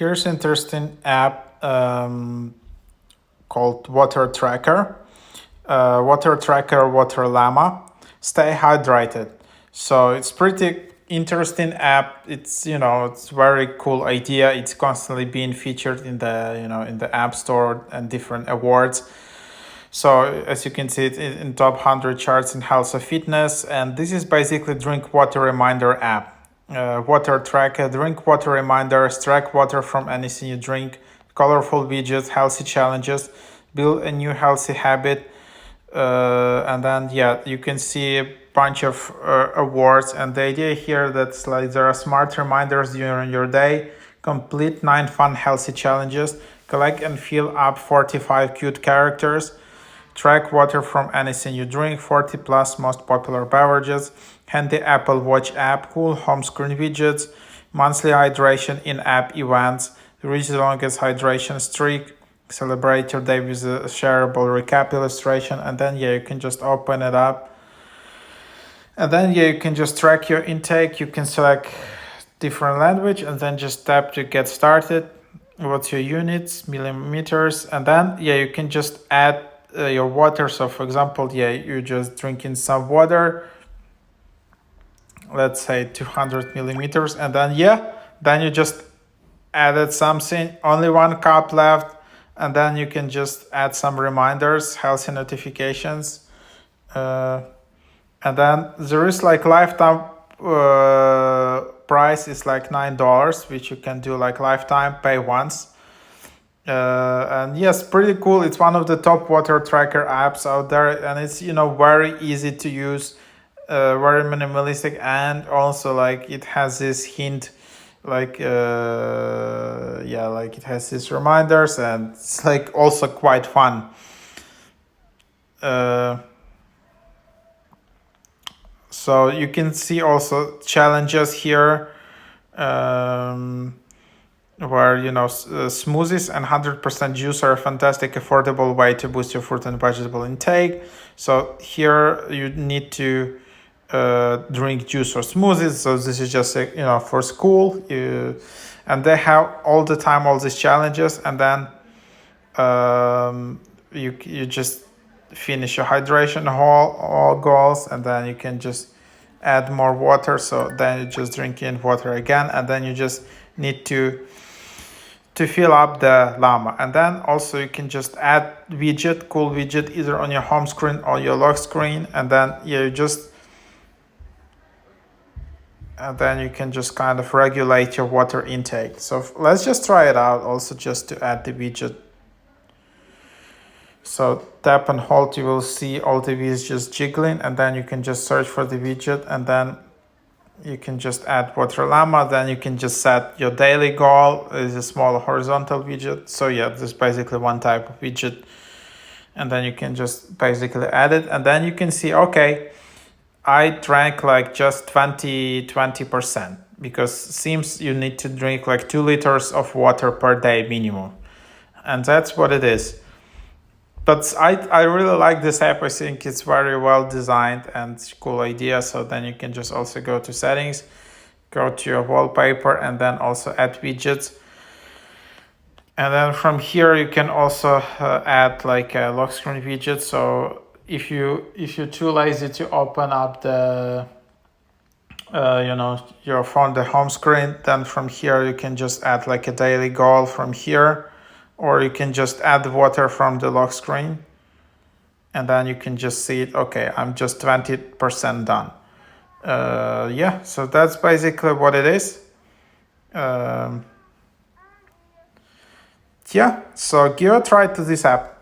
Here's an interesting app called Water Tracker. Water Tracker, Waterllama. Stay hydrated. So it's pretty interesting app. It's very cool idea. It's constantly being featured in the App Store and different awards. So as you can see, it's in top 100 charts in health and fitness. And this is basically drink water reminder app. Water tracker, drink water reminders, track water from anything you drink, colorful widgets, healthy challenges, build a new healthy habit. And then, you can see a bunch of awards. And the idea here that's like there are smart reminders during your day, complete 9 fun healthy challenges, collect and fill up 45 cute characters, track water from anything you drink, 40 plus most popular beverages, handy Apple Watch app, cool home screen widgets, monthly hydration in-app events, reach the longest hydration streak, celebrate your day with a shareable recap illustration, and then you can just open it up. And then you can just track your intake. You can select different language and then just tap to get started. What's your units, millimeters, and then you can just add your water. So for example, you're just drinking some water, let's say 200 millimeters, and then you just added something, only 1 cup left, and then you can just add some reminders, healthy notifications, and then there is like lifetime price is like $9, which you can do like lifetime, pay once. And yes, pretty cool. It's one of the top water tracker apps out there, and it's very easy to use, very minimalistic, and also like it has this hint, like like it has these reminders, and it's like also quite fun. So you can see also challenges here, where smoothies and 100% juice are a fantastic affordable way to boost your fruit and vegetable intake. So here you need to drink juice or smoothies. So this is just for school, and they have all the time all these challenges, and then you just finish your hydration all goals, and then you can just add more water. So then you just drink in water again, and then you just need to fill up the llama. And then also you can just add cool widget either on your home screen or your lock screen, and then you can just kind of regulate your water intake. So let's just try it out also, just to add the widget. So tap and hold, you will see all the widgets just jiggling, and then you can just search for the widget, and then you can just add Waterllama. Then you can just set your daily goal. Is a small horizontal widget. So this is basically one type of widget, and then you can just basically add it, and then you can see, okay, I drank like just 20%, because it seems you need to drink like 2 liters of water per day minimum, and that's what it is. But I really like this app. I think it's very well designed and cool idea. So then you can just also go to settings, go to your wallpaper, and then also add widgets. And then from here you can also add like a lock screen widget. So if you're too lazy to open up the your phone, the home screen, then from here you can just add like a daily goal from here. Or you can just add water from the lock screen, and then you can just see it. Okay, I'm just 20% done. So that's basically what it is. So give a try to this app.